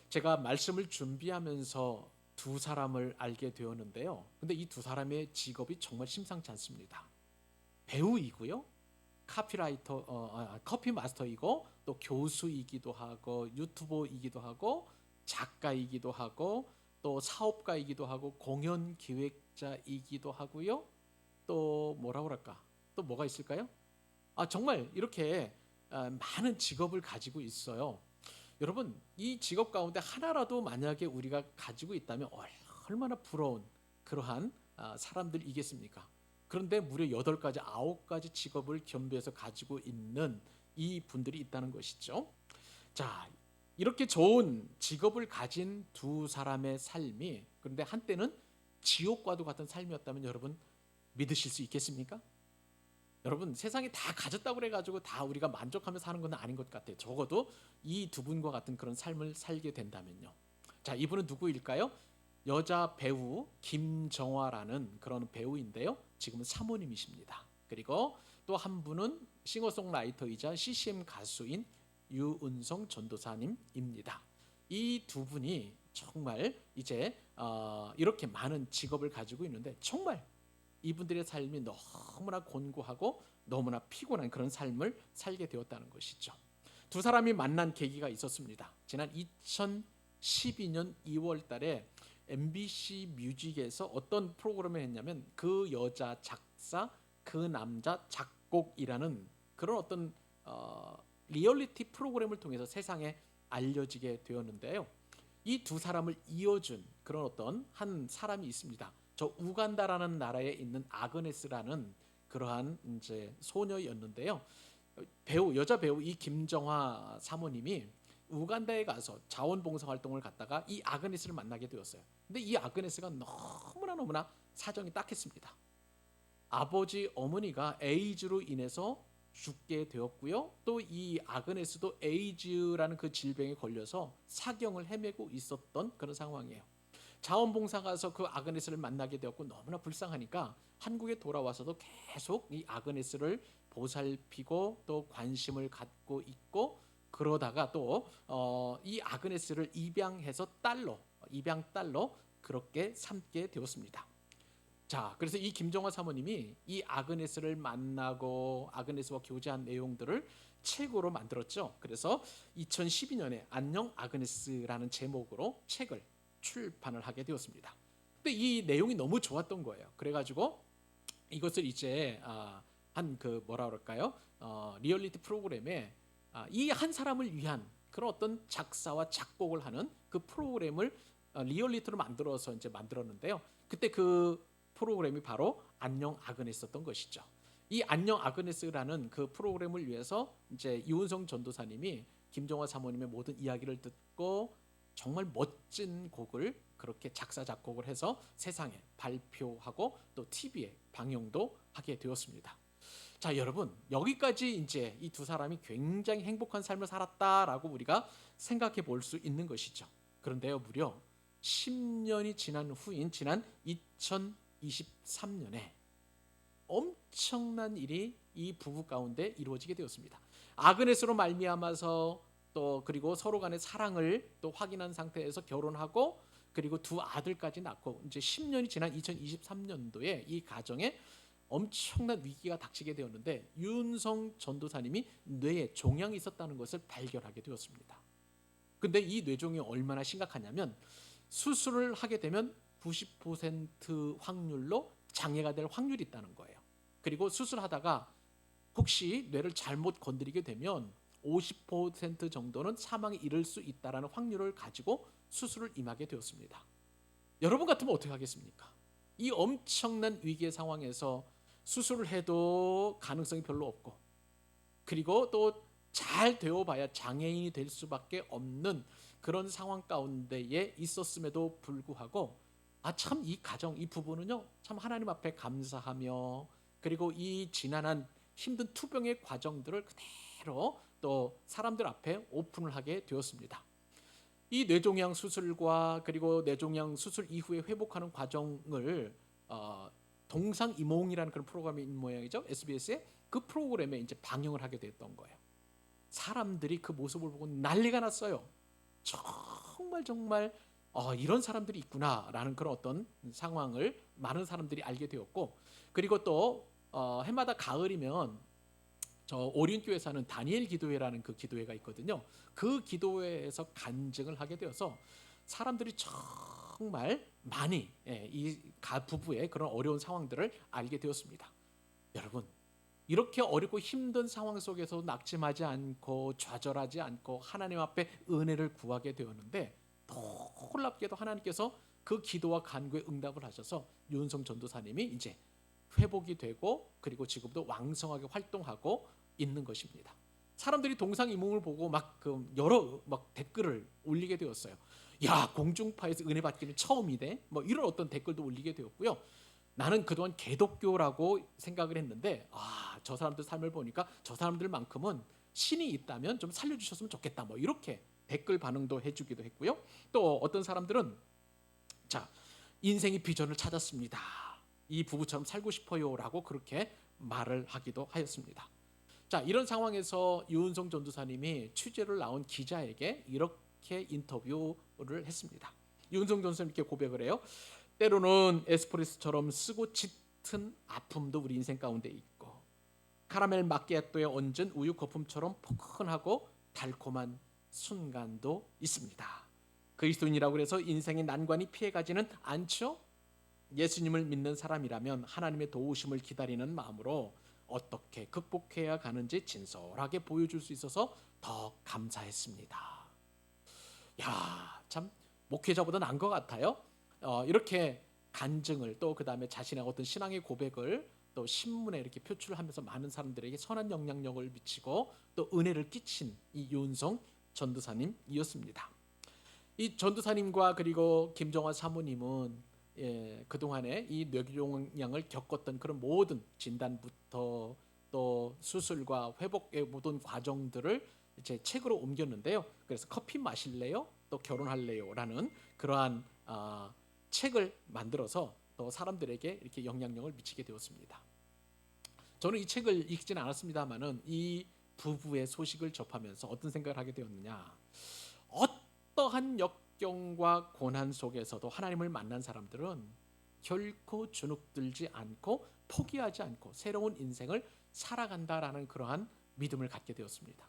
제가 말씀을 준비하면서 두 사람을 알게 되었는데요. 근데 이 두 사람의 직업이 정말 심상치 않습니다. 배우이고요. 커피 마스터이고 또 교수이기도 하고 유튜버이기도 하고 작가이기도 하고 또 사업가이기도 하고 공연 기획자이기도 하고요. 또 뭐라 그럴까? 또 뭐가 있을까요? 정말 이렇게 많은 직업을 가지고 있어요. 여러분, 이 직업 가운데 하나라도 만약에 우리가 가지고 있다면 얼마나 부러운 그러한 사람들이겠습니까? 그런데 무려 8가지, 9가지 직업을 겸비해서 가지고 있는 이 분들이 있다는 것이죠. 자, 이렇게 좋은 직업을 가진 두 사람의 삶이 그런데 한때는 지옥과도 같은 삶이었다면 여러분 믿으실 수 있겠습니까? 여러분 세상에 다 가졌다고 그래가지고 다 우리가 만족하며 사는 건 아닌 것 같아요. 적어도 이 두 분과 같은 그런 삶을 살게 된다면요. 자, 이분은 누구일까요? 여자 배우 김정화라는 그런 배우인데요. 지금은 사모님이십니다. 그리고 또 한 분은 싱어송라이터이자 CCM 가수인 유은성 전도사님입니다. 이 두 분이 정말 이제 이렇게 많은 직업을 가지고 있는데 정말 이분들의 삶이 너무나 곤고하고 너무나 피곤한 그런 삶을 살게 되었다는 것이죠. 두 사람이 만난 계기가 있었습니다. 지난 2012년 2월 달에 MBC 뮤직에서 어떤 프로그램을 했냐면 그 여자 작사, 그 남자 작곡이라는 그런 어떤 리얼리티 프로그램을 통해서 세상에 알려지게 되었는데요. 이 두 사람을 이어준 그런 어떤 한 사람이 있습니다. 저 우간다라는 나라에 있는 아그네스라는 그러한 이제 소녀였는데요. 여자 배우 이 김정화 사모님이 우간다에 가서 자원봉사 활동을 갔다가 이 아그네스를 만나게 되었어요. 근데 이 아그네스가 너무나 사정이 딱했습니다. 아버지 어머니가 에이즈로 인해서 죽게 되었고요. 또 이 아그네스도 에이즈라는 그 질병에 걸려서 사경을 헤매고 있었던 그런 상황이에요. 자원봉사 가서 그 아그네스를 만나게 되었고 너무나 불쌍하니까 한국에 돌아와서도 계속 이 아그네스를 보살피고 또 관심을 갖고 있고 그러다가 또 이 아그네스를 입양 딸로 그렇게 삼게 되었습니다. 자, 그래서 이 김정화 사모님이 이 아그네스를 만나고 아그네스와 교제한 내용들을 책으로 만들었죠. 그래서 2012년에 안녕 아그네스라는 제목으로 책을 출판을 하게 되었습니다. 근데 이 내용이 너무 좋았던 거예요. 그래가지고 이것을 이제 한 그 뭐라 그럴까요? 리얼리티 프로그램에 이 한 사람을 위한 그런 어떤 작사와 작곡을 하는 그 프로그램을 리얼리티로 만들어서 이제 만들었는데요. 그때 그 프로그램이 바로 안녕 아그네스였던 것이죠. 이 안녕 아그네스라는 그 프로그램을 위해서 이제 이훈성 전도사님이 김정화 사모님의 모든 이야기를 듣고 정말 멋진 곡을 그렇게 작사 작곡을 해서 세상에 발표하고 또 TV에 방영도 하게 되었습니다. 자, 여러분 여기까지 이제 이 두 사람이 굉장히 행복한 삶을 살았다라고 우리가 생각해 볼 수 있는 것이죠. 그런데요, 무려 10년이 지난 후인 지난 2023년에 엄청난 일이 이 부부 가운데 이루어지게 되었습니다. 아그네스로 말미암아서 또 그리고 서로 간의 사랑을 또 확인한 상태에서 결혼하고 그리고 두 아들까지 낳고 이제 10년이 지난 2023년도에 이 가정에 엄청난 위기가 닥치게 되었는데 윤성 전도사님이 뇌에 종양이 있었다는 것을 발견하게 되었습니다. 근데 이 뇌종이 얼마나 심각하냐면 수술을 하게 되면 90% 확률로 장애가 될 확률이 있다는 거예요. 그리고 수술하다가 혹시 뇌를 잘못 건드리게 되면 50% 정도는 사망에 이를 수 있다는 확률을 가지고 수술을 임하게 되었습니다. 여러분 같으면 어떻게 하겠습니까? 이 엄청난 위기의 상황에서 수술을 해도 가능성이 별로 없고 그리고 또 잘 되어봐야 장애인이 될 수밖에 없는 그런 상황 가운데에 있었음에도 불구하고 참 이 가정 이 부부는요 참 하나님 앞에 감사하며 그리고 이 지난한 힘든 투병의 과정들을 그대로 또 사람들 앞에 오픈을 하게 되었습니다. 이 뇌종양 수술과 그리고 뇌종양 수술 이후에 회복하는 과정을 동상이몽이라는 그런 프로그램이 있는 모양이죠. SBS에 그 프로그램에 이제 방영을 하게 됐던 거예요. 사람들이 그 모습을 보고 난리가 났어요. 정말 이런 사람들이 있구나라는 그런 어떤 상황을 많은 사람들이 알게 되었고, 그리고 또 해마다 가을이면 저 오륜교에서 하는 다니엘 기도회라는 그 기도회가 있거든요. 그 기도회에서 간증을 하게 되어서 사람들이 정말 많이 이 부부의 그런 어려운 상황들을 알게 되었습니다. 여러분, 이렇게 어렵고 힘든 상황 속에서 낙심하지 않고 좌절하지 않고 하나님 앞에 은혜를 구하게 되었는데, 놀랍게도 하나님께서 그 기도와 간구에 응답을 하셔서 윤성 전도사님이 이제 회복이 되고, 그리고 지금도 왕성하게 활동하고 있는 것입니다. 사람들이 동상이몽을 보고 여러 댓글을 올리게 되었어요. 야, 공중파에서 은혜 받기는 처음이네, 이런 어떤 댓글도 올리게 되었고요. 나는 그동안 개독교라고 생각을 했는데, 저 사람들 삶을 보니까 저 사람들만큼은 신이 있다면 좀 살려주셨으면 좋겠다, 이렇게 댓글 반응도 해주기도 했고요. 또 어떤 사람들은 인생의 비전을 찾았습니다, 이 부부처럼 살고 싶어요라고 그렇게 말을 하기도 하였습니다. 이런 상황에서 유은성 전도사님이 취재를 나온 기자에게 이렇게 인터뷰를 했습니다. 유은성 전도사님 이렇게 고백을 해요. 때로는 에스프레소처럼 쓰고 짙은 아픔도 우리 인생 가운데 있고, 카라멜 마키아토에 얹은 우유 거품처럼 포근하고 달콤한 순간도 있습니다. 그리스도인이라고 해서 인생의 난관이 피해가지는 않죠? 예수님을 믿는 사람이라면 하나님의 도우심을 기다리는 마음으로 어떻게 극복해야 가는지 진솔하게 보여줄 수 있어서 더 감사했습니다. 야, 참 목회자보다 나은 것 같아요. 이렇게 간증을, 또 그 다음에 자신의 어떤 신앙의 고백을 또 신문에 이렇게 표출하면서 많은 사람들에게 선한 영향력을 미치고 또 은혜를 끼친 이 윤성 전도사님이었습니다. 이 전도사님과 그리고 김정화 사모님은 그동안에 이 뇌종양을 겪었던 그런 모든 진단부터 또 수술과 회복의 모든 과정들을 이제 책으로 옮겼는데요. 그래서 커피 마실래요? 또 결혼할래요? 라는 그러한 책을 만들어서 또 사람들에게 이렇게 영향력을 미치게 되었습니다. 저는 이 책을 읽지는 않았습니다만은 이 부부의 소식을 접하면서 어떤 생각을 하게 되었느냐, 어떠한 역경과 고난 속에서도 하나님을 만난 사람들은 결코 주눅들지 않고 포기하지 않고 새로운 인생을 살아간다라는 그러한 믿음을 갖게 되었습니다.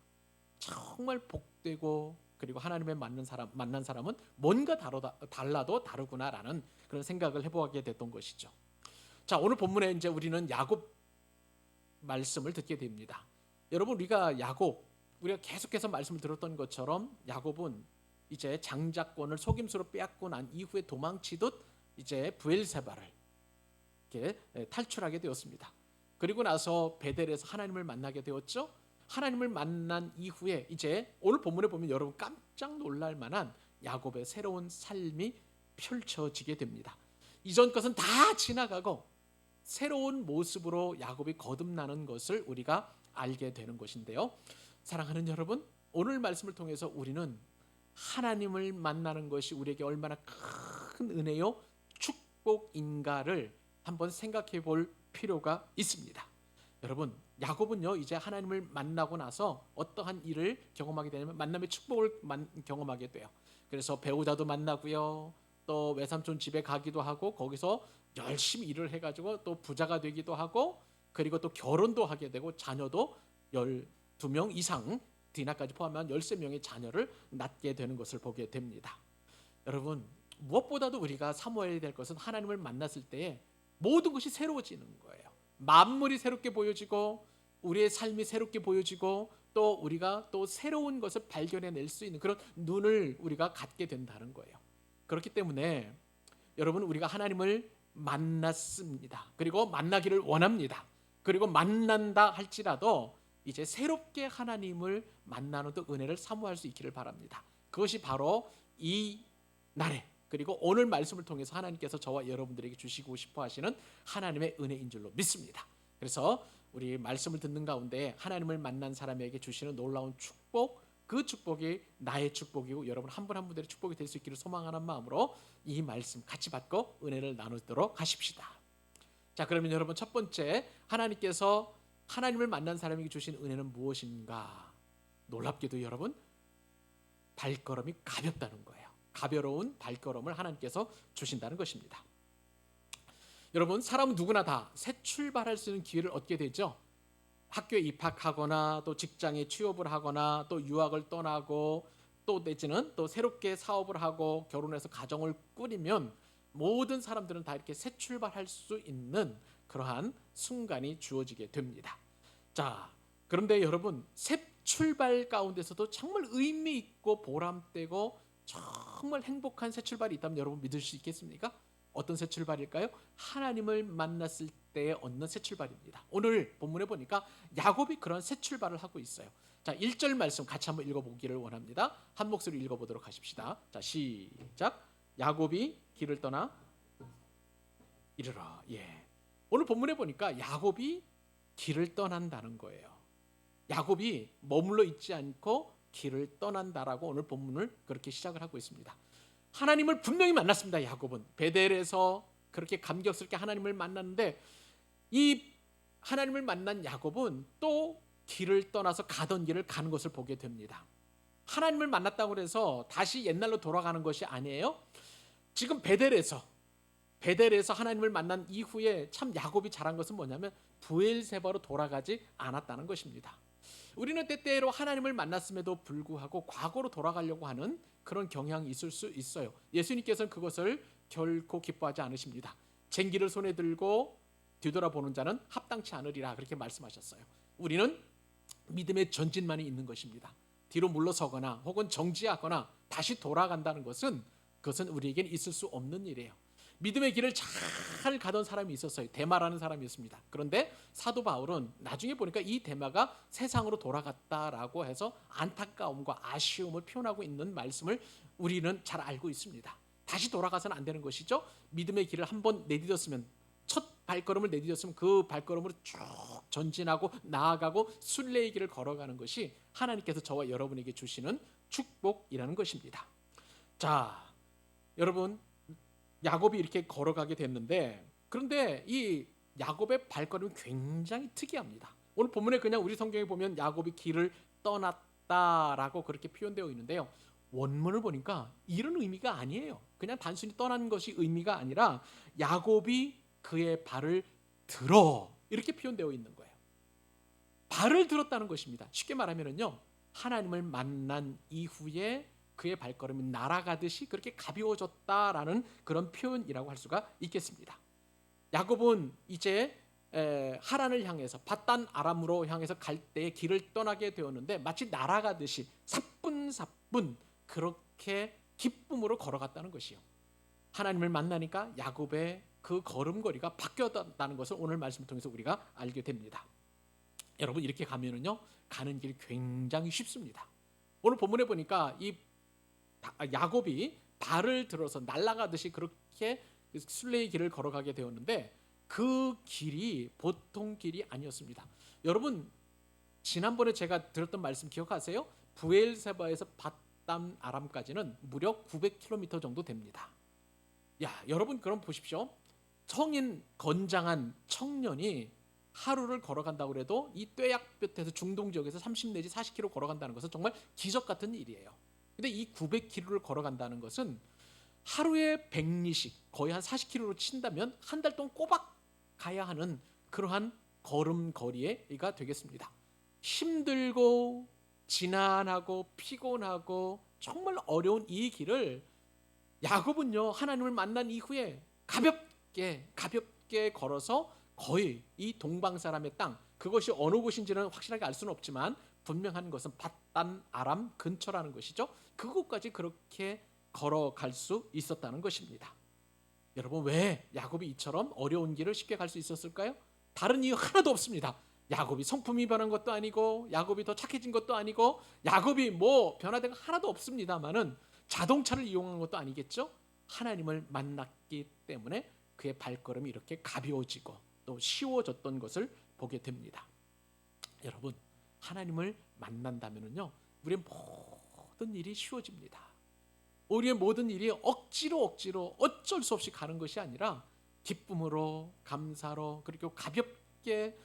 정말 복되고, 그리고 하나님의 만난 사람은 뭔가 달라도 다르구나라는 그런 생각을 해보게 됐던 것이죠. 오늘 본문에 이제 우리는 야곱 말씀을 듣게 됩니다. 여러분, 우리가 계속해서 말씀을 들었던 것처럼 야곱은 이제 장자권을 속임수로 빼앗고 난 이후에 도망치듯 이제 브엘세바를 이렇게 탈출하게 되었습니다. 그리고 나서 베델에서 하나님을 만나게 되었죠. 하나님을 만난 이후에 이제 오늘 본문에 보면 여러분 깜짝 놀랄 만한 야곱의 새로운 삶이 펼쳐지게 됩니다. 이전 것은 다 지나가고 새로운 모습으로 야곱이 거듭나는 것을 우리가 알게 되는 것인데요. 사랑하는 여러분, 오늘 말씀을 통해서 우리는 하나님을 만나는 것이 우리에게 얼마나 큰 은혜요 축복인가를 한번 생각해 볼 필요가 있습니다. 여러분, 야곱은요 이제 하나님을 만나고 나서 어떠한 일을 경험하게 되냐면 만남의 축복을 경험하게 돼요. 그래서 배우자도 만나고요, 또 외삼촌 집에 가기도 하고 거기서 열심히 일을 해가지고 또 부자가 되기도 하고, 그리고 또 결혼도 하게 되고 자녀도 12명 이상, 디나까지 포함한 13명의 자녀를 낳게 되는 것을 보게 됩니다. 여러분, 무엇보다도 우리가 사모해야 될 것은 하나님을 만났을 때에 모든 것이 새로워지는 거예요. 만물이 새롭게 보여지고 우리의 삶이 새롭게 보여지고 또 우리가 또 새로운 것을 발견해낼 수 있는 그런 눈을 우리가 갖게 된다는 거예요. 그렇기 때문에 여러분, 우리가 하나님을 만났습니다. 그리고 만나기를 원합니다. 그리고 만난다 할지라도 이제 새롭게 하나님을 만나는 또 은혜를 사모할 수 있기를 바랍니다. 그것이 바로 이 날에, 그리고 오늘 말씀을 통해서 하나님께서 저와 여러분들에게 주시고 싶어 하시는 하나님의 은혜인 줄로 믿습니다. 그래서 우리 말씀을 듣는 가운데 하나님을 만난 사람에게 주시는 놀라운 축복, 그 축복이 나의 축복이고 여러분 한 분 한 분들의 축복이 될 수 있기를 소망하는 마음으로 이 말씀 같이 받고 은혜를 나누도록 하십시다. 그러면 여러분, 첫 번째, 하나님께서 하나님을 만난 사람에게 주신 은혜는 무엇인가? 놀랍게도 여러분, 발걸음이 가볍다는 거예요. 가벼운 발걸음을 하나님께서 주신다는 것입니다. 여러분, 사람은 누구나 다 새 출발할 수 있는 기회를 얻게 되죠. 학교에 입학하거나 또 직장에 취업을 하거나 또 유학을 떠나고 또 내지는 또 새롭게 사업을 하고 결혼해서 가정을 꾸리면 모든 사람들은 다 이렇게 새 출발할 수 있는 그러한 순간이 주어지게 됩니다. 자, 그런데 여러분, 새 출발 가운데서도 정말 의미 있고 보람되고 정말 행복한 새 출발이 있다면 여러분 믿을 수 있겠습니까? 어떤 새 출발일까요? 하나님을 만났을 때 얻는 새 출발입니다. 오늘 본문에 보니까 야곱이 그런 새 출발을 하고 있어요. 자, 1절 말씀 같이 한번 읽어보기를 원합니다. 한 목소리 읽어보도록 하십시다. 자, 시작. 야곱이 길을 떠나 이르러. 오늘 본문에 보니까 야곱이 길을 떠난다는 거예요. 야곱이 머물러 있지 않고 길을 떠난다라고 오늘 본문을 그렇게 시작을 하고 있습니다. 하나님을 분명히 만났습니다. 야곱은 베델에서 그렇게 감격스럽게 하나님을 만났는데 이 하나님을 만난 야곱은 또 길을 떠나서 가던 길을 가는 것을 보게 됩니다. 하나님을 만났다고 해서 다시 옛날로 돌아가는 것이 아니에요. 지금 베델에서 하나님을 만난 이후에 참 야곱이 잘한 것은 뭐냐면 브엘세바로 돌아가지 않았다는 것입니다. 우리는 때때로 하나님을 만났음에도 불구하고 과거로 돌아가려고 하는 그런 경향이 있을 수 있어요. 예수님께서는 그것을 결코 기뻐하지 않으십니다. 쟁기를 손에 들고 뒤돌아보는 자는 합당치 않으리라 그렇게 말씀하셨어요. 우리는 믿음의 전진만이 있는 것입니다. 뒤로 물러서거나 혹은 정지하거나 다시 돌아간다는 것은 그것은 우리에겐 있을 수 없는 일이에요. 믿음의 길을 잘 가던 사람이 있었어요. 데마라는 사람이었습니다. 그런데 사도 바울은 나중에 보니까 이 데마가 세상으로 돌아갔다라고 해서 안타까움과 아쉬움을 표현하고 있는 말씀을 우리는 잘 알고 있습니다. 다시 돌아가서는 안 되는 것이죠. 믿음의 길을 한번 내디뎠으면, 첫 발걸음을 내디뎠으면 그 발걸음으로 쭉 전진하고 나아가고 순례의 길을 걸어가는 것이 하나님께서 저와 여러분에게 주시는 축복이라는 것입니다. 자, 여러분, 야곱이 이렇게 걸어가게 됐는데, 그런데 이 야곱의 발걸음이 굉장히 특이합니다. 오늘 본문에 그냥 우리 성경에 보면 야곱이 길을 떠났다라고 그렇게 표현되어 있는데요. 원문을 보니까 이런 의미가 아니에요. 그냥 단순히 떠난 것이 의미가 아니라 야곱이 그의 발을 들어 이렇게 표현되어 있는 거예요. 발을 들었다는 것입니다. 쉽게 말하면요, 하나님을 만난 이후에 그의 발걸음이 날아가듯이 그렇게 가벼워졌다라는 그런 표현이라고 할 수가 있겠습니다. 야곱은 이제 하란을 향해서 밧단 아람으로 향해서 갈 때에 길을 떠나게 되었는데 마치 날아가듯이 사뿐사뿐 그렇게 기쁨으로 걸어갔다는 것이요. 하나님을 만나니까 야곱의 그 걸음걸이가 바뀌었다는 것을 오늘 말씀을 통해서 우리가 알게 됩니다. 여러분, 이렇게 가면은요, 가는 길이 굉장히 쉽습니다. 오늘 본문에 보니까 이 야곱이 발을 들어서 날아가듯이 그렇게 순례의 길을 걸어가게 되었는데 그 길이 보통 길이 아니었습니다. 여러분, 지난번에 제가 들었던 말씀 기억하세요? 브엘세바에서 밧단 아람까지는 무려 900km 정도 됩니다. 여러분, 그럼 보십시오. 성인 건장한 청년이 하루를 걸어간다고 해도 이 뙤약볕에서 중동 지역에서 30 내지 40km 걸어간다는 것은 정말 기적 같은 일이에요. 근데 이 900km를 걸어간다는 것은 하루에 100리씩 거의 한 40km로 친다면 한 달 동안 꼬박 가야 하는 그러한 걸음걸이가 되겠습니다. 힘들고 지난하고 피곤하고 정말 어려운 이 길을 야곱은요, 하나님을 만난 이후에 가볍게 걸어서 거의 이 동방 사람의 땅, 그것이 어느 곳인지는 확실하게 알 수는 없지만 분명한 것은 밧단 아람 근처라는 것이죠. 그곳까지 그렇게 걸어갈 수 있었다는 것입니다. 여러분, 왜 야곱이 이처럼 어려운 길을 쉽게 갈 수 있었을까요? 다른 이유 하나도 없습니다. 야곱이 성품이 변한 것도 아니고 야곱이 더 착해진 것도 아니고 야곱이 뭐 변화된 거 하나도 없습니다만은 자동차를 이용한 것도 아니겠죠. 하나님을 만났기 때문에 그의 발걸음이 이렇게 가벼워지고 또 쉬워졌던 것을 보게 됩니다. 여러분, 하나님을 만난다면은요, 우리의 모든 일이 쉬워집니다. 우리의 모든 일이 억지로 어쩔 수 없이 가는 것이 아니라 기쁨으로, 감사로, 그리고 가볍게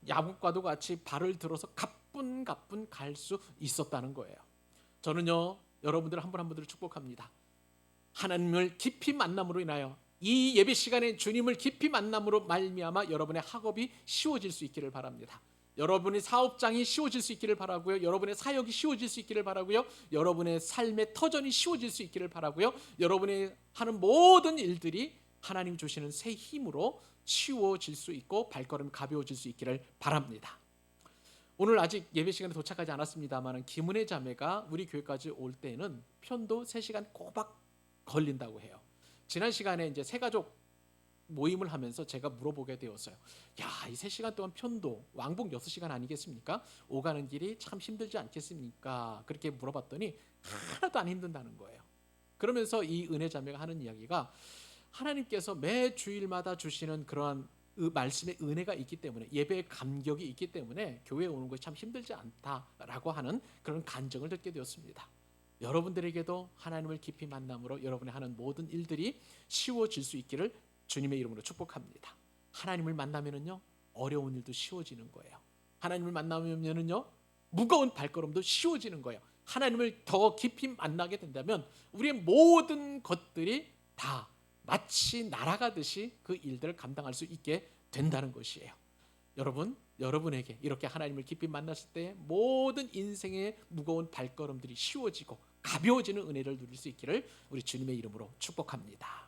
야곱과도 같이 발을 들어서 가뿐 갈 수 있었다는 거예요. 저는요, 여러분들 한 분 한 분들을 축복합니다. 하나님을 깊이 만남으로 인하여 이 예배 시간에 주님을 깊이 만남으로 말미암아 여러분의 학업이 쉬워질 수 있기를 바랍니다. 여러분의 사업장이 쉬워질 수 있기를 바라고요. 여러분의 사역이 쉬워질 수 있기를 바라고요. 여러분의 삶의 터전이 쉬워질 수 있기를 바라고요. 여러분이 하는 모든 일들이 하나님 주시는 새 힘으로 쉬워질 수 있고 발걸음이 가벼워질 수 있기를 바랍니다. 오늘 아직 예배 시간에 도착하지 않았습니다만 김은혜 자매가 우리 교회까지 올 때는 편도 3시간 꼬박 걸린다고 해요. 지난 시간에 이제 새 가족 모임을 하면서 제가 물어보게 되었어요. 야, 이 3시간 동안 편도 왕복 6시간 아니겠습니까? 오가는 길이 참 힘들지 않겠습니까? 그렇게 물어봤더니 하나도 안 힘든다는 거예요. 그러면서 이 은혜 자매가 하는 이야기가 하나님께서 매 주일마다 주시는 그러한 말씀의 은혜가 있기 때문에 예배의 감격이 있기 때문에 교회에 오는 것이 참 힘들지 않다라고 하는 그런 간증을 듣게 되었습니다. 여러분들에게도 하나님을 깊이 만남으로 여러분이 하는 모든 일들이 쉬워질 수 있기를 주님의 이름으로 축복합니다. 하나님을 만나면은요 어려운 일도 쉬워지는 거예요. 하나님을 만나면은요 무거운 발걸음도 쉬워지는 거예요. 하나님을 더 깊이 만나게 된다면 우리의 모든 것들이 다 마치 날아가듯이 그 일들을 감당할 수 있게 된다는 것이에요. 여러분에게 이렇게 하나님을 깊이 만났을 때 모든 인생의 무거운 발걸음들이 쉬워지고 가벼워지는 은혜를 누릴 수 있기를 우리 주님의 이름으로 축복합니다.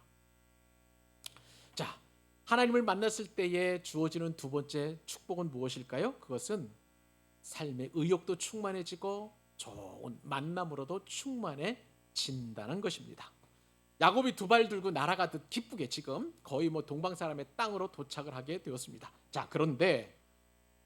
자, 하나님을 만났을 때에 주어지는 두 번째 축복은 무엇일까요? 그것은 삶의 의욕도 충만해지고 좋은 만남으로도 충만해진다는 것입니다. 야곱이 2발 들고 날아가듯 기쁘게 지금 거의 동방사람의 땅으로 도착을 하게 되었습니다. 자, 그런데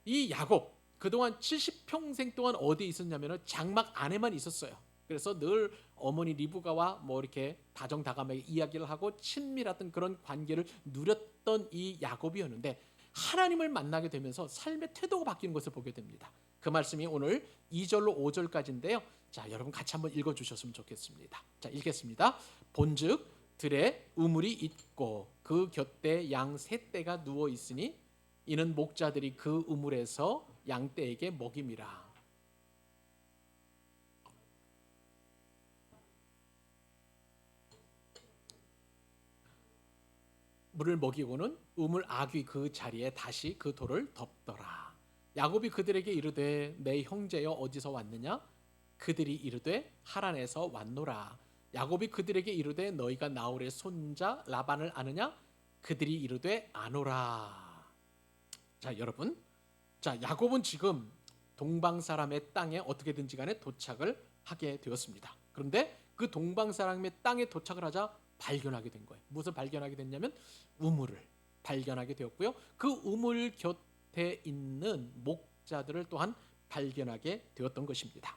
이 야곱 그동안 70평생 동안 어디에 있었냐면 장막 안에만 있었어요. 그래서 늘 어머니 리브가와 이렇게 다정다감하게 이야기를 하고 친밀했던 그런 관계를 누렸던 이 야곱이었는데 하나님을 만나게 되면서 삶의 태도가 바뀌는 것을 보게 됩니다. 그 말씀이 오늘 2절로 5절까지인데요. 자, 여러분 같이 한번 읽어주셨으면 좋겠습니다. 자, 읽겠습니다. 본즉 들에 우물이 있고 그 곁에 양 3떼가 누워 있으니 이는 목자들이 그 우물에서 양떼에게 먹임이라. 물을 먹이고는 우물 아귀 그 자리에 다시 그 돌을 덮더라. 야곱이 그들에게 이르되 내 형제여 어디서 왔느냐? 그들이 이르되 하란에서 왔노라. 야곱이 그들에게 이르되 너희가 나홀의 손자 라반을 아느냐? 그들이 이르되 아노라. 자, 여러분, 야곱은 지금 동방 사람의 땅에 어떻게든지 간에 도착을 하게 되었습니다. 그런데 그 동방 사람의 땅에 도착을 하자 발견하게 된 거예요. 무엇을 발견하게 됐냐면 우물을 발견하게 되었고요. 그 우물 곁에 있는 목자들을 또한 발견하게 되었던 것입니다.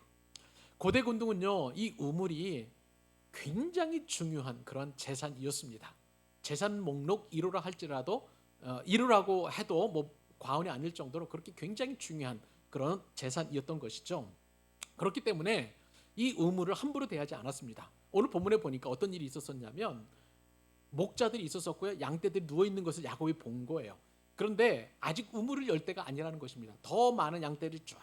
고대 군동은요, 이 우물이 굉장히 중요한 그런 재산이었습니다. 재산 목록 1호라 할지라도 1호라고 해도 과언이 아닐 정도로 그렇게 굉장히 중요한 그런 재산이었던 것이죠. 그렇기 때문에 이 우물을 함부로 대하지 않았습니다. 오늘 본문에 보니까 어떤 일이 있었었냐면 목자들이 있었었고요. 양떼들이 누워있는 것을 야곱이 본 거예요. 그런데 아직 우물을 열 때가 아니라는 것입니다. 더 많은 양떼들이 쫙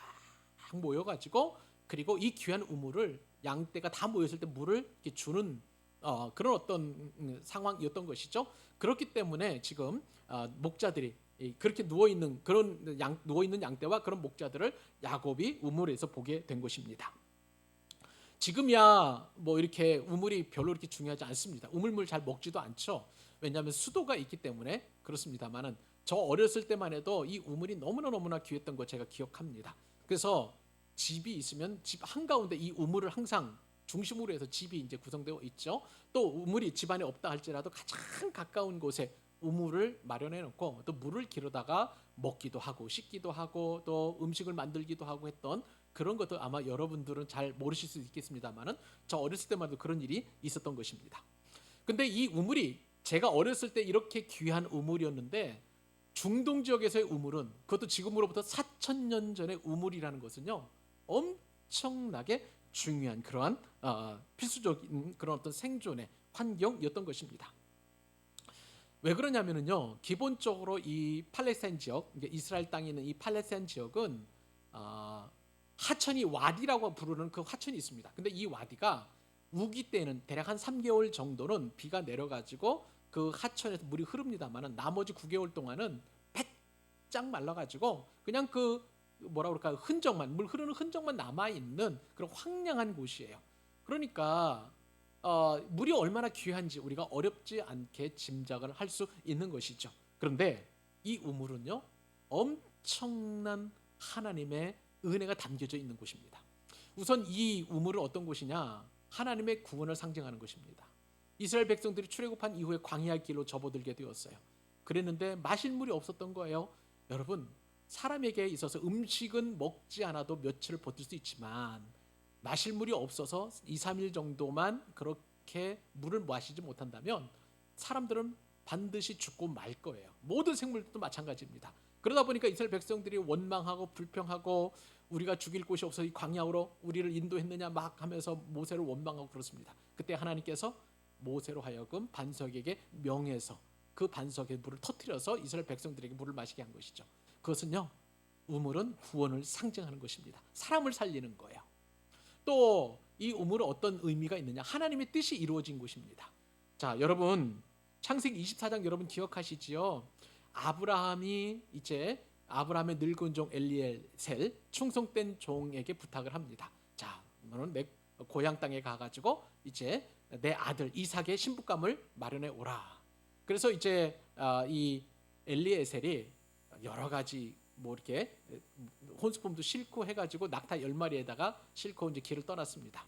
모여가지고 그리고 이 귀한 우물을 양떼가 다 모였을 때 물을 이렇게 주는 그런 어떤 상황이었던 것이죠. 그렇기 때문에 지금 목자들이 그렇게 누워있는 그런 누워있는 양떼와 그런 목자들을 야곱이 우물에서 보게 된 것입니다. 지금이야 이렇게 우물이 별로 이렇게 중요하지 않습니다. 우물물 잘 먹지도 않죠. 왜냐하면 수도가 있기 때문에 그렇습니다만은 저 어렸을 때만 해도 이 우물이 너무나 귀했던 거 제가 기억합니다. 그래서 집이 있으면 집 한가운데 이 우물을 항상 중심으로 해서 집이 이제 구성되어 있죠. 또 우물이 집안에 없다 할지라도 가장 가까운 곳에 우물을 마련해 놓고 또 물을 기르다가 먹기도 하고 씻기도 하고 또 음식을 만들기도 하고 했던 그런 것도 아마 여러분들은 잘 모르실 수 있겠습니다만은 저 어렸을 때만 해도 그런 일이 있었던 것입니다. 근데 이 우물이 제가 어렸을 때 이렇게 귀한 우물이었는데 중동 지역에서의 우물은 그것도 지금으로부터 4,000년 전의 우물이라는 것은요 엄청나게 중요한 그러한 필수적인 그런 어떤 생존의 환경이었던 것입니다. 왜 그러냐면요 기본적으로 이 팔레스타인 지역, 이스라엘 땅에 있는 이 팔레스타인 지역은 하천이 와디라고 부르는 그 하천이 있습니다. 근데 이 와디가 우기 때는 대략 한 3개월 정도는 비가 내려가지고 그 하천에서 물이 흐릅니다만은 나머지 9개월 동안은 바짝 말라가지고 그냥 그 뭐라 그럴까 흔적만 물 흐르는 흔적만 남아 있는 그런 황량한 곳이에요. 그러니까 물이 얼마나 귀한지 우리가 어렵지 않게 짐작을 할 수 있는 것이죠. 그런데 이 우물은요 엄청난 하나님의 은혜가 담겨져 있는 곳입니다. 우선 이 우물은 어떤 곳이냐? 하나님의 구원을 상징하는 것입니다. 이스라엘 백성들이 출애굽한 이후에 광야 길로 접어들게 되었어요. 그랬는데 마실 물이 없었던 거예요. 여러분, 사람에게 있어서 음식은 먹지 않아도 며칠을 버틸 수 있지만 마실 물이 없어서 2, 3일 정도만 그렇게 물을 마시지 못한다면 사람들은 반드시 죽고 말 거예요. 모든 생물도 마찬가지입니다. 그러다 보니까 이스라엘 백성들이 원망하고 불평하고 우리가 죽일 곳이 없어 이 광야로 우리를 인도했느냐 막 하면서 모세를 원망하고 그렇습니다. 그때 하나님께서 모세로 하여금 반석에게 명해서 그 반석에 물을 터뜨려서 이스라엘 백성들에게 물을 마시게 한 것이죠. 그것은요 우물은 구원을 상징하는 것입니다. 사람을 살리는 거예요. 또 이 우물은 어떤 의미가 있느냐? 하나님의 뜻이 이루어진 곳입니다. 자, 여러분 창세기 24장 여러분 기억하시지요? 아브라함이 이제 아브라함의 늙은 종 엘리에셀 충성된 종에게 부탁을 합니다. 자, 너는 내 고향 땅에 가가지고 이제 내 아들 이삭의 신부감을 마련해 오라. 그래서 이제 이 엘리에셀이 여러 가지 뭐 이렇게 혼수품도 싣고 해가지고 낙타 10마리에다가 싣고 이제 길을 떠났습니다.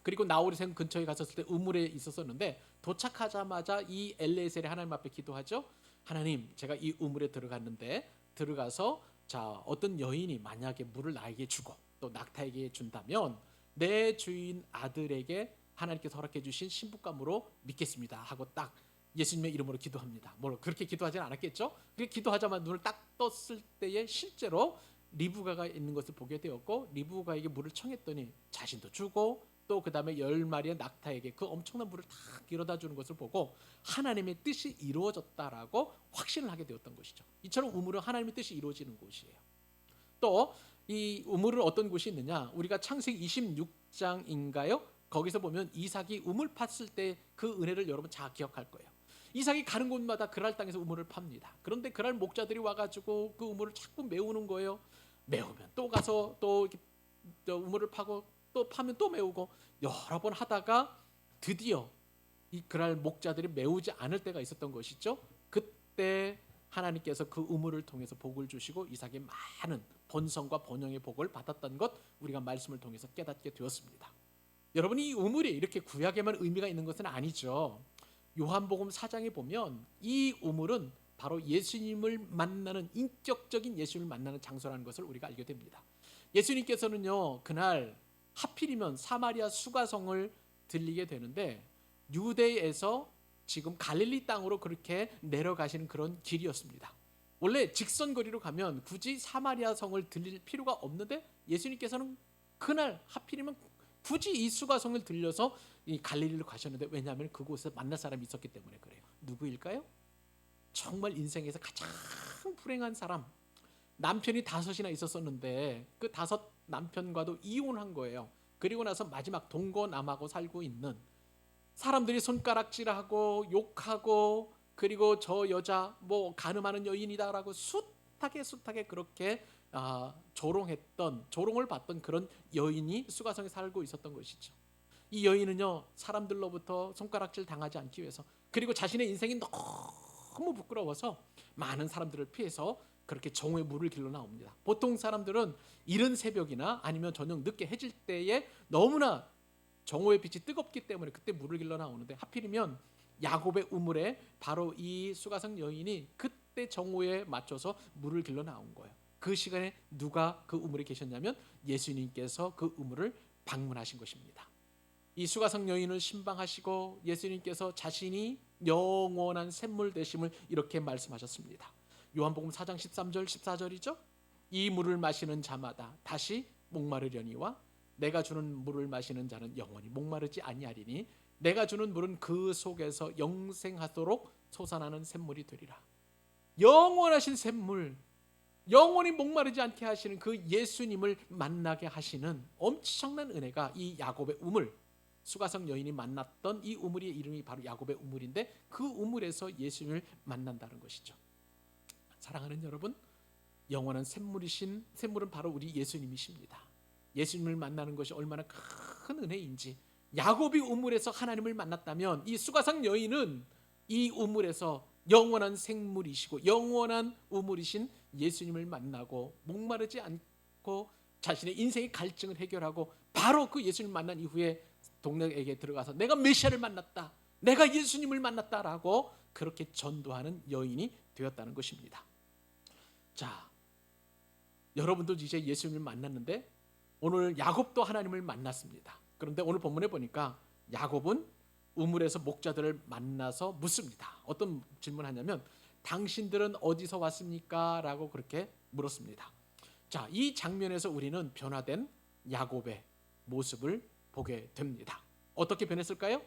그리고 나홀이생 근처에 갔었을 때 우물에 있었었는데 도착하자마자 이 엘리에셀이 하나님 앞에 기도하죠. 하나님, 제가 이 우물에 들어갔는데 들어가서 자 어떤 여인이 만약에 물을 나에게 주고 또 낙타에게 준다면 내 주인 아들에게 하나님께서 허락해 주신 신부감으로 믿겠습니다 하고 딱 예수님의 이름으로 기도합니다. 뭐 그렇게 기도하지는 않았겠죠? 그렇게 기도하자마자 눈을 딱 떴을 때에 실제로 리브가가 있는 것을 보게 되었고 리브가에게 물을 청했더니 자신도 주고 또 그 다음에 10마리의 낙타에게 그 엄청난 물을 다 길어다 주는 것을 보고 하나님의 뜻이 이루어졌다라고 확신을 하게 되었던 것이죠. 이처럼 우물은 하나님의 뜻이 이루어지는 곳이에요. 또 이 우물은 어떤 곳이 있느냐? 우리가 창세기 26장인가요? 거기서 보면 이삭이 우물 팠을 때 그 은혜를 여러분 잘 기억할 거예요. 이삭이 가는 곳마다 그랄 땅에서 우물을 팝니다. 그런데 그랄 목자들이 와가지고 그 우물을 자꾸 메우는 거예요. 메우면 또 가서 또 우물을 파고 또 파면 또 메우고 여러 번 하다가 드디어 이 그랄 목자들이 메우지 않을 때가 있었던 것이죠. 그때 하나님께서 그 우물을 통해서 복을 주시고 이삭이 많은 번성과 번영의 복을 받았던 것 우리가 말씀을 통해서 깨닫게 되었습니다. 여러분 이 우물이 이렇게 구약에만 의미가 있는 것은 아니죠. 요한복음 4장에 보면 이 우물은 바로 예수님을 만나는 인격적인 예수님을 만나는 장소라는 것을 우리가 알게 됩니다. 예수님께서는요 그날 하필이면 사마리아 수가성을 들리게 되는데 유대에서 지금 갈릴리 땅으로 그렇게 내려가시는 그런 길이었습니다. 원래 직선거리로 가면 굳이 사마리아 성을 들릴 필요가 없는데 예수님께서는 그날 하필이면 굳이 이 수가성을 들려서 이 갈릴리로 가셨는데 왜냐하면 그곳에 만날 사람이 있었기 때문에 그래요. 누구일까요? 정말 인생에서 가장 불행한 사람. 남편이 5이나 있었었는데 그 5 남편과도 이혼한 거예요. 그리고 나서 마지막 동거남하고 살고 있는 사람들이 손가락질하고 욕하고 그리고 저 여자 뭐 간음하는 여인이다라고 숱하게 그렇게 조롱을 받던 그런 여인이 수가성에 살고 있었던 것이죠. 이 여인은요 사람들로부터 손가락질 당하지 않기 위해서 그리고 자신의 인생이 너무 부끄러워서 많은 사람들을 피해서 그렇게 정오에 물을 길러 나옵니다. 보통 사람들은 이른 새벽이나 아니면 저녁 늦게 해질 때에 너무나 정오의 빛이 뜨겁기 때문에 그때 물을 길러 나오는데 하필이면 야곱의 우물에 바로 이 수가성 여인이 그때 정오에 맞춰서 물을 길러 나온 거예요. 그 시간에 누가 그 우물에 계셨냐면 예수님께서 그 우물을 방문하신 것입니다. 이 수가성 여인을 신방하시고 예수님께서 자신이 영원한 샘물 되심을 이렇게 말씀하셨습니다. 요한복음 4장 13절 14절이죠. 이 물을 마시는 자마다 다시 목마르려니와 내가 주는 물을 마시는 자는 영원히 목마르지 아니하리니 내가 주는 물은 그 속에서 영생하도록 솟아나는 샘물이 되리라. 영원하신 샘물, 영원히 목마르지 않게 하시는 그 예수님을 만나게 하시는 엄청난 은혜가 이 야곱의 우물, 수가성 여인이 만났던 이 우물의 이름이 바로 야곱의 우물인데 그 우물에서 예수님을 만난다는 것이죠. 사랑하는 여러분, 영원한 샘물은 바로 우리 예수님이십니다. 예수님을 만나는 것이 얼마나 큰 은혜인지, 야곱이 우물에서 하나님을 만났다면 이 수가성 여인은 이 우물에서 영원한 생물이시고 영원한 우물이신 예수님을 만나고 목마르지 않고 자신의 인생의 갈증을 해결하고 바로 그 예수님을 만난 이후에 동네에게 들어가서 내가 메시아를 만났다, 내가 예수님을 만났다라고 그렇게 전도하는 여인이 되었다는 것입니다. 자, 여러분도 이제 예수님을 만났는데 오늘 야곱도 하나님을 만났습니다. 그런데 오늘 본문에 보니까 야곱은 우물에서 목자들을 만나서 묻습니다. 어떤 질문하냐면 당신들은 어디서 왔습니까? 라고 그렇게 물었습니다. 자, 이 장면에서 우리는 변화된 야곱의 모습을 보게 됩니다. 어떻게 변했을까요?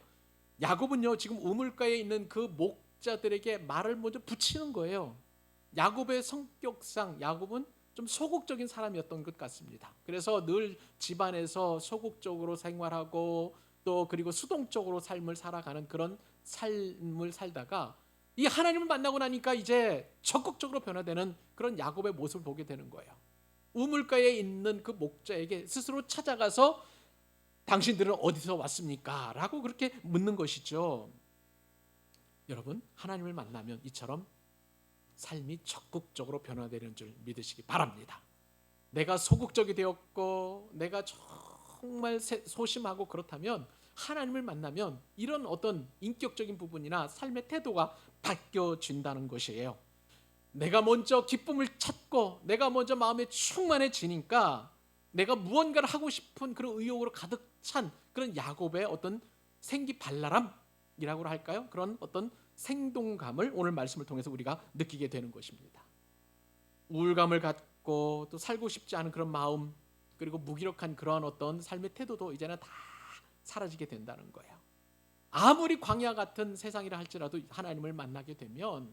야곱은요, 지금 우물가에 있는 그 목자들에게 말을 먼저 붙이는 거예요. 야곱의 성격상 야곱은 좀 소극적인 사람이었던 것 같습니다. 그래서 늘 집안에서 소극적으로 생활하고 또 그리고 수동적으로 삶을 살아가는 그런 삶을 살다가 이 하나님을 만나고 나니까 이제 적극적으로 변화되는 그런 야곱의 모습을 보게 되는 거예요. 우물가에 있는 그 목자에게 스스로 찾아가서 당신들은 어디서 왔습니까? 라고 그렇게 묻는 것이죠. 여러분, 하나님을 만나면 이처럼 삶이 적극적으로 변화되는 줄 믿으시기 바랍니다. 내가 소극적이 되었고 내가 정말 소심하고 그렇다면 하나님을 만나면 이런 어떤 인격적인 부분이나 삶의 태도가 바뀌어진다는 것이에요. 내가 먼저 기쁨을 찾고 내가 먼저 마음에 충만해지니까 내가 무언가를 하고 싶은 그런 의욕으로 가득 찬 그런 야곱의 어떤 생기발랄함이라고 할까요? 그런 어떤 생동감을 오늘 말씀을 통해서 우리가 느끼게 되는 것입니다. 우울감을 갖고 또 살고 싶지 않은 그런 마음, 그리고 무기력한 그러한 어떤 삶의 태도도 이제는 다 사라지게 된다는 거예요. 아무리 광야 같은 세상이라 할지라도 하나님을 만나게 되면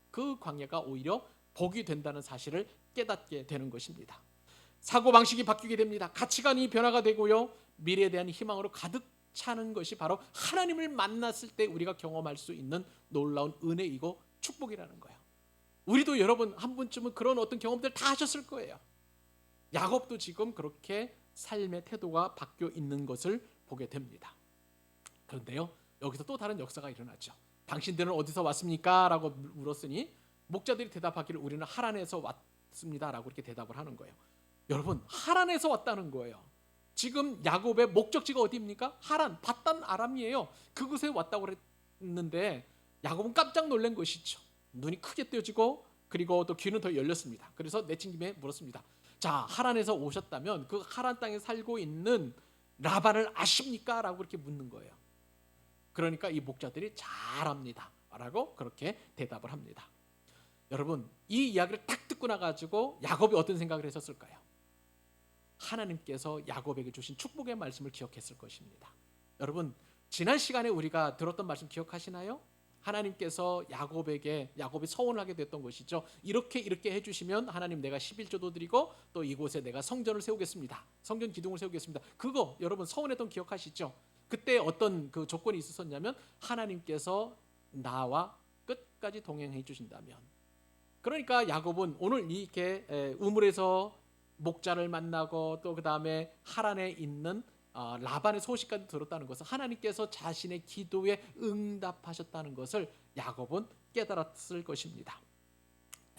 그 광야가 오히려 복이 된다는 사실을 깨닫게 되는 것입니다. 사고방식이 바뀌게 됩니다. 가치관이 변화가 되고요, 미래에 대한 희망으로 가득 차는 것이 바로 하나님을 만났을 때 우리가 경험할 수 있는 놀라운 은혜이고 축복이라는 거예요. 우리도 여러분 한 번쯤은 그런 어떤 경험들 다 하셨을 거예요. 야곱도 지금 그렇게 삶의 태도가 바뀌어 있는 것을 보게 됩니다. 그런데요, 여기서 또 다른 역사가 일어나죠. 당신들은 어디서 왔습니까? 라고 물었으니 목자들이 대답하기를 우리는 하란에서 왔습니다 라고 이렇게 대답을 하는 거예요. 여러분, 하란에서 왔다는 거예요. 지금 야곱의 목적지가 어디입니까? 하란, 밧단 아람이에요. 그곳에 왔다고 그랬는데 야곱은 깜짝 놀란 것이죠. 눈이 크게 뜨여지고 그리고 또 귀는 더 열렸습니다. 그래서 내친김에 물었습니다. 자, 하란에서 오셨다면 그 하란 땅에 살고 있는 라반을 아십니까? 라고 이렇게 묻는 거예요. 그러니까 이 목자들이 잘 압니다 라고 그렇게 대답을 합니다. 여러분, 이 이야기를 딱 듣고 나가지고 야곱이 어떤 생각을 했었을까요? 하나님께서 야곱에게 주신 축복의 말씀을 기억했을 것입니다. 여러분, 지난 시간에 우리가 들었던 말씀 기억하시나요? 하나님께서 야곱이 서원을 하게 됐던 것이죠. 이렇게 해주시면 하나님 내가 11조도 드리고 또 이곳에 내가 성전을 세우겠습니다. 성전 기둥을 세우겠습니다. 그거 여러분 서원했던 기억하시죠? 그때 어떤 그 조건이 있었냐면 하나님께서 나와 끝까지 동행해 주신다면. 그러니까 야곱은 오늘 이렇게 우물에서 목자를 만나고 또 그 다음에 하란에 있는 라반의 소식까지 들었다는 것은 하나님께서 자신의 기도에 응답하셨다는 것을 야곱은 깨달았을 것입니다.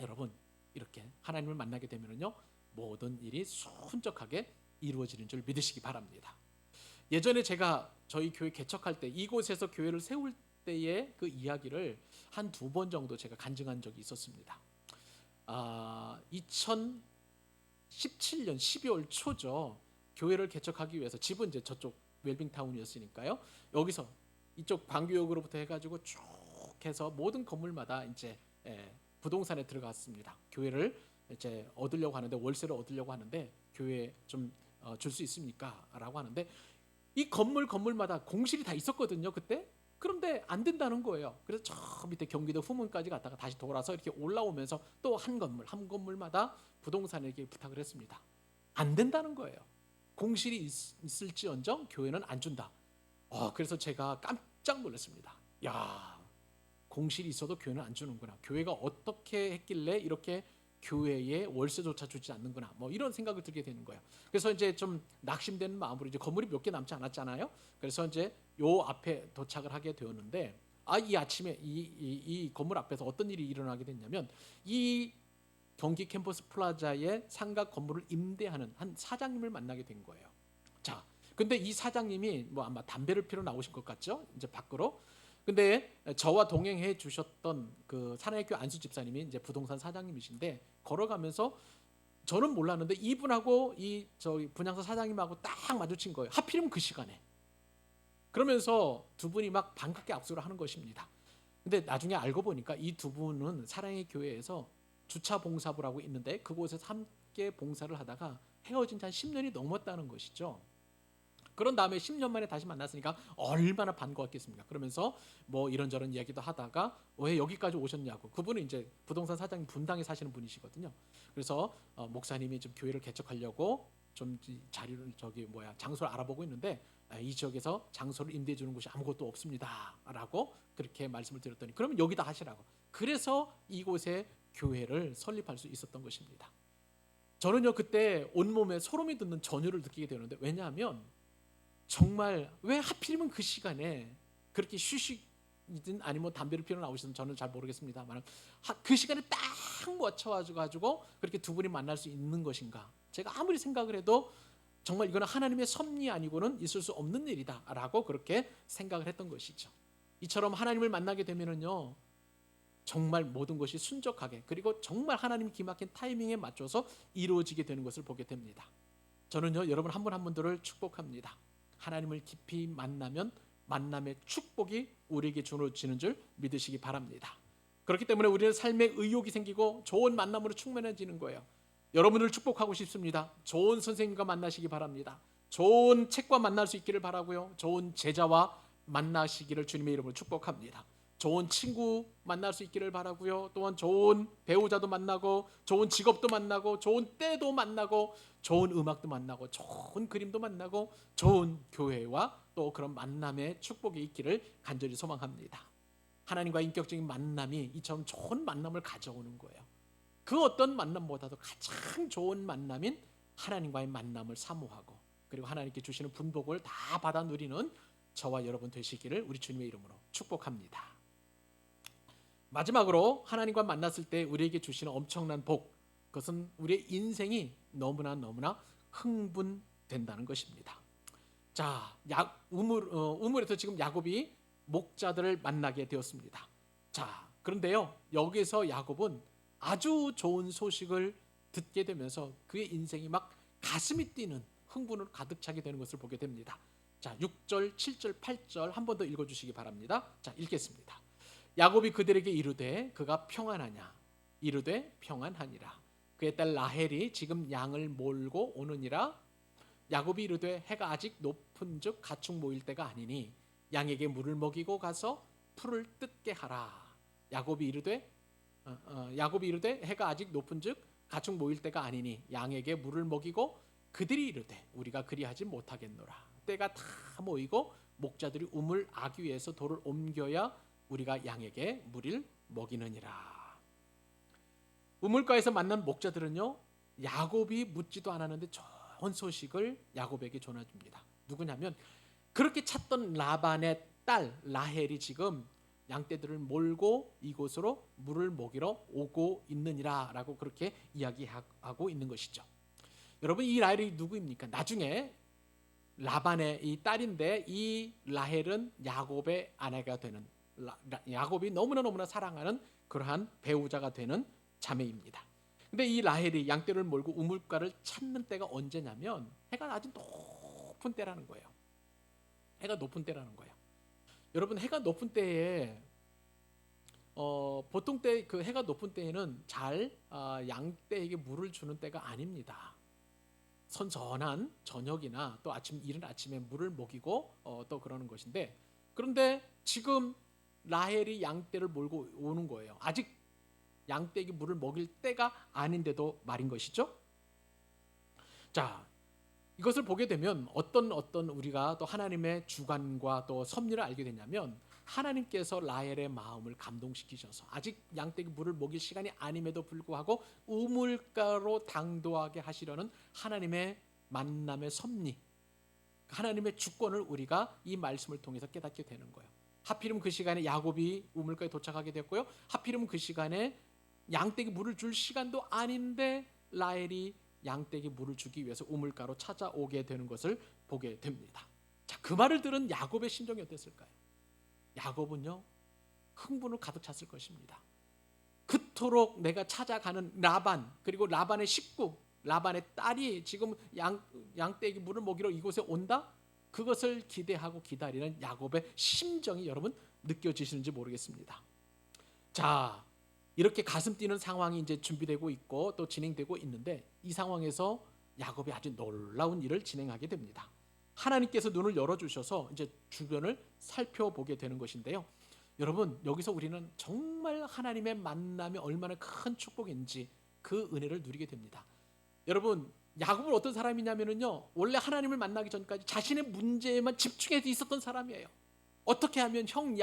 여러분, 이렇게 하나님을 만나게 되면요, 모든 일이 순적하게 이루어지는 줄 믿으시기 바랍니다. 예전에 제가 저희 교회 개척할 때 이곳에서 교회를 세울 때의 그 이야기를 한 2번 정도 제가 간증한 적이 있었습니다. 2017년 12월 초죠. 교회를 개척하기 위해서 집은 이제 저쪽 웰빙타운이었으니까요. 여기서 이쪽 방교역으로부터 해가지고 쭉 해서 모든 건물마다 이제 부동산에 들어갔습니다. 교회를 이제 얻으려고 하는데 월세를 얻으려고 하는데 교회 좀 줄 수 있습니까? 라고 하는데 이 건물마다 공실이 다 있었거든요 그때. 그런데 안 된다는 거예요. 그래서 저 밑에 경기도 후문까지 갔다가 다시 돌아서 이렇게 올라오면서 또 한 건물마다 부동산에게 부탁을 했습니다. 안 된다는 거예요. 공실이 있을지언정 교회는 안 준다. 그래서 제가 깜짝 놀랐습니다. 야, 공실이 있어도 교회는 안 주는구나. 교회가 어떻게 했길래 이렇게 교회에 월세조차 주지 않는구나. 뭐 이런 생각을 들게 되는 거예요. 그래서 이제 좀 낙심되는 마음으로 이제 건물이 몇 개 남지 않았잖아요. 그래서 이제 요 앞에 도착을 하게 되었는데 이 아침에 이 건물 앞에서 어떤 일이 일어나게 됐냐면 이 경기 캠퍼스 플라자의 상가 건물을 임대하는 한 사장님을 만나게 된 거예요. 자, 근데 이 사장님이 뭐 아마 담배를 피러 나오신 것 같죠? 이제 밖으로. 근데 저와 동행해 주셨던 그 사랑의교회 안수 집사님이 이제 부동산 사장님이신데 걸어가면서 저는 몰랐는데 이분하고 이 저기 분양사 사장님하고 딱 마주친 거예요. 하필이면 그 시간에. 그러면서 두 분이 막 반갑게 악수를 하는 것입니다. 근데 나중에 알고 보니까 이 두 분은 사랑의 교회에서 주차 봉사부라고 있는데 그곳에서 함께 봉사를 하다가 헤어진 지 한 10년이 넘었다는 것이죠. 그런 다음에 10년 만에 다시 만났으니까 얼마나 반가웠겠습니까? 그러면서 뭐 이런저런 이야기도 하다가 왜 여기까지 오셨냐고. 그분은 이제 부동산 사장님 분당에 사시는 분이시거든요. 그래서 목사님이 좀 교회를 개척하려고 좀 자리를 장소를 알아보고 있는데 이 지역에서 장소를 임대해 주는 곳이 아무것도 없습니다라고 그렇게 말씀을 드렸더니 그러면 여기다 하시라고. 그래서 이곳에 교회를 설립할 수 있었던 것입니다. 저는요 그때 온몸에 소름이 돋는 전율을 느끼게 되는데 왜냐하면 정말 왜 하필이면 그 시간에 그렇게 휴식이든 아니면 담배를 피러 나오시든 저는 잘 모르겠습니다만 그 시간에 딱 맞춰가지고 그렇게 두 분이 만날 수 있는 것인가. 제가 아무리 생각을 해도 정말 이거는 하나님의 섭리 아니고는 있을 수 없는 일이다라고 그렇게 생각을 했던 것이죠. 이처럼 하나님을 만나게 되면은요 정말 모든 것이 순적하게 그리고 정말 하나님이 기막힌 타이밍에 맞춰서 이루어지게 되는 것을 보게 됩니다. 저는요 여러분 한 분 한 분들을 축복합니다. 하나님을 깊이 만나면 만남의 축복이 우리에게 주어지는 줄 믿으시기 바랍니다. 그렇기 때문에 우리는 삶에 의욕이 생기고 좋은 만남으로 충만해지는 거예요. 여러분을 축복하고 싶습니다. 좋은 선생님과 만나시기 바랍니다. 좋은 책과 만날 수 있기를 바라고요. 좋은 제자와 만나시기를 주님의 이름으로 축복합니다. 좋은 친구 만날 수 있기를 바라고요. 또한 좋은 배우자도 만나고 좋은 직업도 만나고 좋은 때도 만나고 좋은 음악도 만나고 좋은 그림도 만나고 좋은 교회와 또 그런 만남의 축복이 있기를 간절히 소망합니다. 하나님과 인격적인 만남이 이처럼 좋은 만남을 가져오는 거예요. 그 어떤 만남보다도 가장 좋은 만남인 하나님과의 만남을 사모하고 그리고 하나님께 주시는 분복을 다 받아 누리는 저와 여러분 되시기를 우리 주님의 이름으로 축복합니다. 마지막으로 하나님과 만났을 때 우리에게 주시는 엄청난 복, 그것은 우리의 인생이 너무나 흥분된다는 것입니다. 자, 우물에서 지금 야곱이 목자들을 만나게 되었습니다. 자, 그런데요 여기서 야곱은 아주 좋은 소식을 듣게 되면서 그의 인생이 막 가슴이 뛰는 흥분으로 가득 차게 되는 것을 보게 됩니다. 자, 6절, 7절, 8절 한 번 더 읽어주시기 바랍니다. 자, 읽겠습니다. 야곱이 그들에게 이르되 그가 평안하냐? 이르되 평안하니라. 그의 딸 라헬이 지금 양을 몰고 오느니라. 야곱이 이르되 해가 아직 높은즉 가축 모일 때가 아니니 양에게 물을 먹이고 가서 풀을 뜯게 하라. 야곱이 이르되 해가 아직 높은즉 가축 모일 때가 아니니 양에게 물을 먹이고 그들이 이르되 우리가 그리하지 못하겠노라. 때가 다 모이고 목자들이 우물 아귀 위에서 돌을 옮겨야 우리가 양에게 물을 먹이느니라. 우물가에서 만난 목자들은요 야곱이 묻지도 않았는데 좋은 소식을 야곱에게 전해줍니다. 누구냐면 그렇게 찾던 라반의 딸 라헬이 지금 양떼들을 몰고 이곳으로 물을 먹이러 오고 있느니라 라고 그렇게 이야기하고 있는 것이죠. 여러분 이 라헬이 누구입니까? 나중에 라반의 이 딸인데 이 라헬은 야곱의 아내가 되는 야곱이 너무나 사랑하는 그러한 배우자가 되는 자매입니다. 근데 이 라헬이 양떼를 몰고 우물가를 찾는 때가 언제냐면 해가 아주 높은 때라는 거예요. 해가 높은 때라는 거예요. 여러분 해가 높은 때에 보통 때 그 해가 높은 때에는 잘 양떼에게 물을 주는 때가 아닙니다. 선선한 저녁이나 또 이른 아침에 물을 먹이고 또 그러는 것인데 그런데 지금 라헬이 양떼를 몰고 오는 거예요. 아직 양떼에게 물을 먹일 때가 아닌데도 말인 것이죠. 자, 이것을 보게 되면 어떤 우리가 또 하나님의 주관과 또 섭리를 알게 되냐면, 하나님께서 라헬의 마음을 감동시키셔서 아직 양떼기 물을 먹일 시간이 아님에도 불구하고 우물가로 당도하게 하시려는 하나님의 만남의 섭리, 하나님의 주권을 우리가 이 말씀을 통해서 깨닫게 되는 거예요. 하필이면 그 시간에 야곱이 우물가에 도착하게 됐고요. 하필이면 그 시간에 양떼기 물을 줄 시간도 아닌데 라헬이 양떼기 물을 주기 위해서 우물가로 찾아오게 되는 것을 보게 됩니다. 자, 그 말을 들은 야곱의 심정이 어땠을까요? 야곱은요, 흥분을 가득 찼을 것입니다. 그토록 내가 찾아가는 라반, 그리고 라반의 식구, 라반의 딸이 지금 양떼기 물을 먹이러 이곳에 온다? 그것을 기대하고 기다리는 야곱의 심정이 여러분 느껴지시는지 모르겠습니다. 자, 이렇게 가슴 뛰는 상황이 이제 준비되고 있고 또 진행되고 있는데, 이 상황에서 야곱이 아주 놀라운 일을 진행하게 됩니다. 하나님께서 눈을 열어주셔서 이제 주변을 살펴보게 되는 것인데요. 여러분, 여기서 우리는 정말 하나님의 만남이 얼마나 큰 축복인지 그 은혜를 누리게 됩니다. 여러분, 야곱은 어떤 사람이냐면요, 원래 하나님을 만나기 전까지 자신의 문제에만 집중해서 있었던 사람이에요. 어떻게 하면 형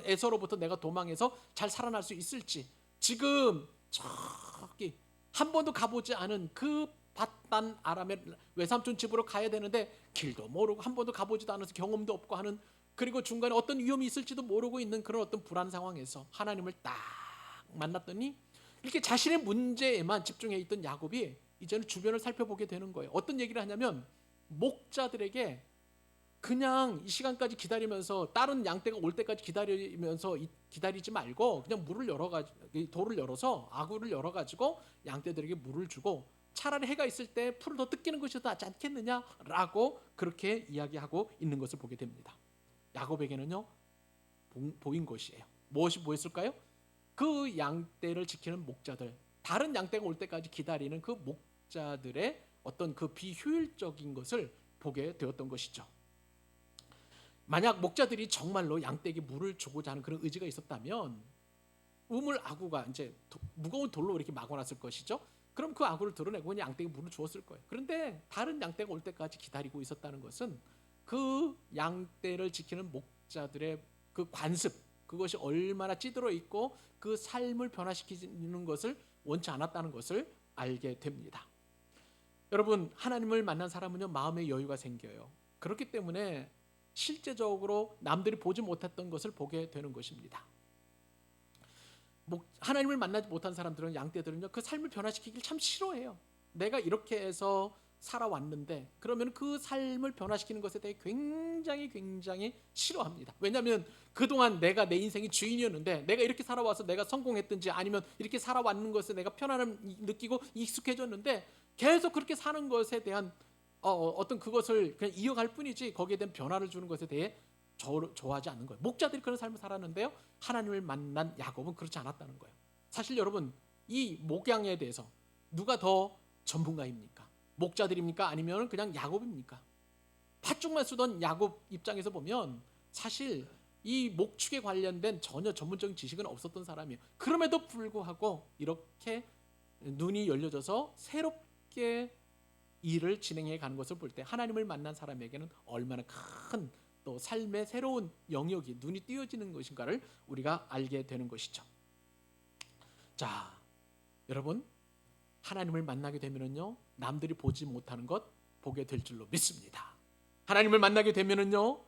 에서로부터 내가 도망해서 잘 살아날 수 있을지, 지금 저기 한 번도 가보지 않은 그 밧단 아람의 외삼촌 집으로 가야 되는데 길도 모르고 한 번도 가보지도 않아서 경험도 없고 하는, 그리고 중간에 어떤 위험이 있을지도 모르고 있는 그런 어떤 불안 상황에서 하나님을 딱 만났더니, 이렇게 자신의 문제에만 집중해 있던 야곱이 이제는 주변을 살펴보게 되는 거예요. 어떤 얘기를 하냐면, 목자들에게 그냥 이 시간까지 기다리면서 다른 양떼가 올 때까지 기다리지 말고 그냥 물을 돌을 열어서 아구를 열어가지고 양떼들에게 물을 주고 차라리 해가 있을 때 풀을 더 뜯기는 것이 더 낫지 않겠느냐라고 그렇게 이야기하고 있는 것을 보게 됩니다. 야곱에게는요, 보인 것이에요. 무엇이 보였을까요? 그 양떼를 지키는 목자들, 다른 양떼가 올 때까지 기다리는 그 목자들의 어떤 그 비효율적인 것을 보게 되었던 것이죠. 만약 목자들이 정말로 양떼에게 물을 주고자 하는 그런 의지가 있었다면 우물 아구가 이제 무거운 돌로 이렇게 막아놨을 것이죠. 그럼 그 아구를 드러내고 그냥 양떼에게 물을 주었을 거예요. 그런데 다른 양떼가 올 때까지 기다리고 있었다는 것은 그 양떼를 지키는 목자들의 그 관습, 그것이 얼마나 찌들어 있고 그 삶을 변화시키는 것을 원치 않았다는 것을 알게 됩니다. 여러분, 하나님을 만난 사람은요, 마음의 여유가 생겨요. 그렇기 때문에 실제적으로 남들이 보지 못했던 것을 보게 되는 것입니다. 하나님을 만나지 못한 사람들은, 양떼들은요, 그 삶을 변화시키기를 참 싫어해요. 내가 이렇게 해서 살아왔는데 그러면 그 삶을 변화시키는 것에 대해 굉장히 싫어합니다. 왜냐하면 그동안 내가 내 인생의 주인이었는데, 내가 이렇게 살아와서 내가 성공했든지 아니면 이렇게 살아왔는 것에 내가 편안함을 느끼고 익숙해졌는데 계속 그렇게 사는 것에 대한 어떤 그것을 그냥 이어갈 뿐이지 거기에 대한 변화를 주는 것에 대해 좋아하지 않는 거예요. 목자들이 그런 삶을 살았는데요, 하나님을 만난 야곱은 그렇지 않았다는 거예요. 사실 여러분, 이 목양에 대해서 누가 더 전문가입니까? 목자들입니까? 아니면 그냥 야곱입니까? 팥죽만 쓰던 야곱 입장에서 보면 사실 이 목축에 관련된 전혀 전문적인 지식은 없었던 사람이에요. 그럼에도 불구하고 이렇게 눈이 열려져서 새롭게 일을 진행해 가는 것을 볼 때 하나님을 만난 사람에게는 얼마나 큰 또 삶의 새로운 영역이 눈이 띄어지는 것인가를 우리가 알게 되는 것이죠. 자, 여러분, 하나님을 만나게 되면은요, 남들이 보지 못하는 것 보게 될 줄로 믿습니다. 하나님을 만나게 되면은요,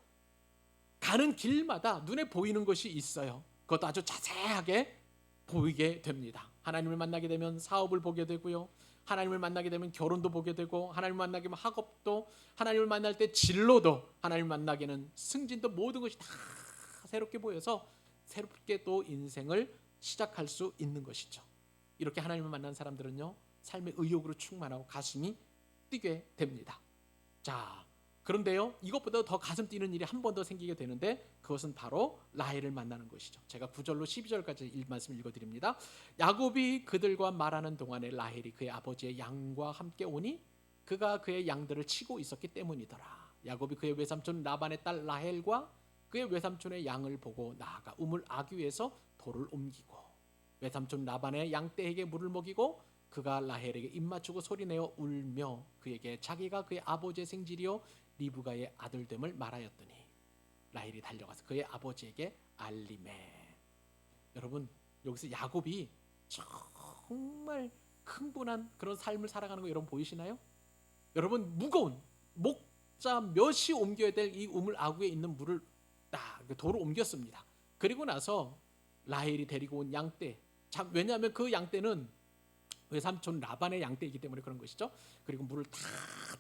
가는 길마다 눈에 보이는 것이 있어요. 그것도 아주 자세하게 보이게 됩니다. 하나님을 만나게 되면 사업을 보게 되고요, 하나님을 만나게 되면 결혼도 보게 되고, 하나님을 만나게 되면 학업도, 하나님을 만날 때 진로도, 하나님을 만나게는 승진도, 모든 것이 다 새롭게 보여서 새롭게 또 인생을 시작할 수 있는 것이죠. 이렇게 하나님을 만난 사람들은요, 삶의 의욕으로 충만하고 가슴이 뛰게 됩니다. 자, 그런데요, 이것보다 더 가슴 뛰는 일이 한 번 더 생기게 되는데, 그것은 바로 라헬을 만나는 것이죠. 제가 9절로 12절까지 말씀을 읽어드립니다. 야곱이 그들과 말하는 동안에 라헬이 그의 아버지의 양과 함께 오니 그가 그의 양들을 치고 있었기 때문이더라. 야곱이 그의 외삼촌 라반의 딸 라헬과 그의 외삼촌의 양을 보고 나아가 우물 아귀에서 돌을 옮기고 외삼촌 라반의 양떼에게 물을 먹이고 그가 라헬에게 입맞추고 소리내어 울며 그에게 자기가 그의 아버지의 생질이요 리브가의 아들됨을 말하였더니 라헬이 달려가서 그의 아버지에게 알림해. 여러분, 여기서 야곱이 정말 흥분한 그런 삶을 살아가는 거 여러분 보이시나요? 여러분, 무거운 목자 몇이 옮겨야 될 이 우물 아구에 있는 물을 딱 도로 옮겼습니다. 그리고 나서 라헬이 데리고 온 양떼, 왜냐하면 그 양떼는 외삼촌 라반의 양떼이기 때문에 그런 것이죠. 그리고 물을 다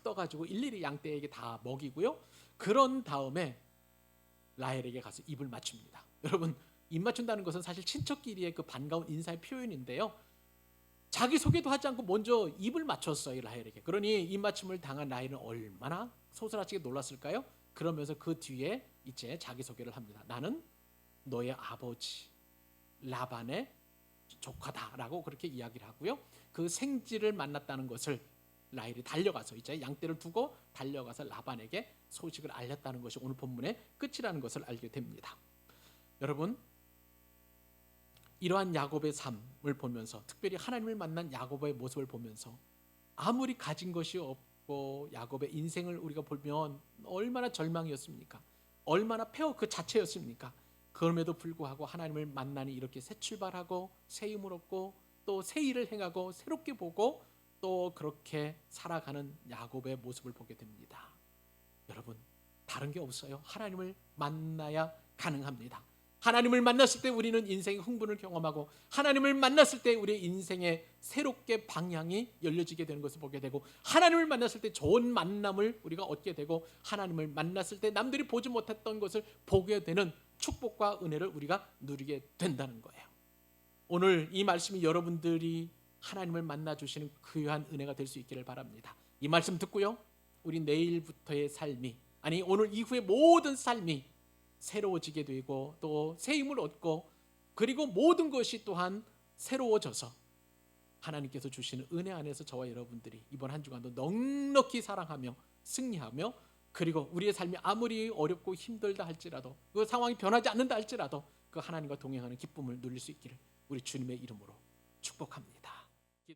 떠가지고 일일이 양떼에게 다 먹이고요. 그런 다음에 라헬에게 가서 입을 맞춥니다. 여러분, 입 맞춘다는 것은 사실 친척끼리의 그 반가운 인사의 표현인데요. 자기 소개도 하지 않고 먼저 입을 맞췄어요, 라헬에게. 그러니 입 맞춤을 당한 라헬은 얼마나 소스라치게 놀랐을까요? 그러면서 그 뒤에 이제 자기 소개를 합니다. 나는 너의 아버지 라반의 조카다라고 그렇게 이야기를 하고요. 그 생지를 만났다는 것을 라헬이 달려가서 이제 양떼를 두고 달려가서 라반에게 소식을 알렸다는 것이 오늘 본문의 끝이라는 것을 알게 됩니다. 여러분, 이러한 야곱의 삶을 보면서, 특별히 하나님을 만난 야곱의 모습을 보면서 아무리 가진 것이 없고 야곱의 인생을 우리가 보면 얼마나 절망이었습니까? 얼마나 폐허 그 자체였습니까? 그럼에도 불구하고 하나님을 만나니 이렇게 새 출발하고 새 힘을 얻고 또 새 일을 행하고 새롭게 보고 또 그렇게 살아가는 야곱의 모습을 보게 됩니다. 여러분, 다른 게 없어요. 하나님을 만나야 가능합니다. 하나님을 만났을 때 우리는 인생의 흥분을 경험하고 하나님을 만났을 때 우리의 인생의 새롭게 방향이 열려지게 되는 것을 보게 되고 하나님을 만났을 때 좋은 만남을 우리가 얻게 되고 하나님을 만났을 때 남들이 보지 못했던 것을 보게 되는 축복과 은혜를 우리가 누리게 된다는 거예요. 오늘 이 말씀이 여러분들이 하나님을 만나주시는 귀한 은혜가 될 수 있기를 바랍니다. 이 말씀 듣고요, 우리 내일부터의 삶이, 아니 오늘 이후의 모든 삶이 새로워지게 되고 또 새 힘을 얻고 그리고 모든 것이 또한 새로워져서 하나님께서 주시는 은혜 안에서 저와 여러분들이 이번 한 주간도 넉넉히 사랑하며 승리하며 그리고 우리의 삶이 아무리 어렵고 힘들다 할지라도 그 상황이 변하지 않는다 할지라도 그 하나님과 동행하는 기쁨을 누릴 수 있기를 우리 주님의 이름으로 축복합니다.